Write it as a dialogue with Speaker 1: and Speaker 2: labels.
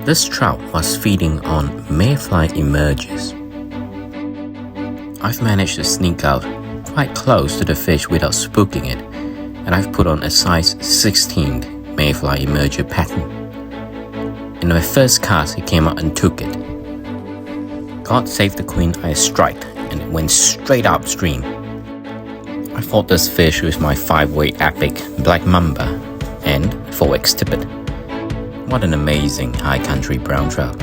Speaker 1: This trout was feeding on Mayfly emerges. I've managed to sneak out quite close to the fish without spooking it, and I've put on a size 16 Mayfly emerger pattern. In my first cast, he came out and took it. God save the queen, I striked, and it went straight upstream. I fought this fish with my 5-weight epic black mamba and 4x tippet. What an amazing high country brown trout.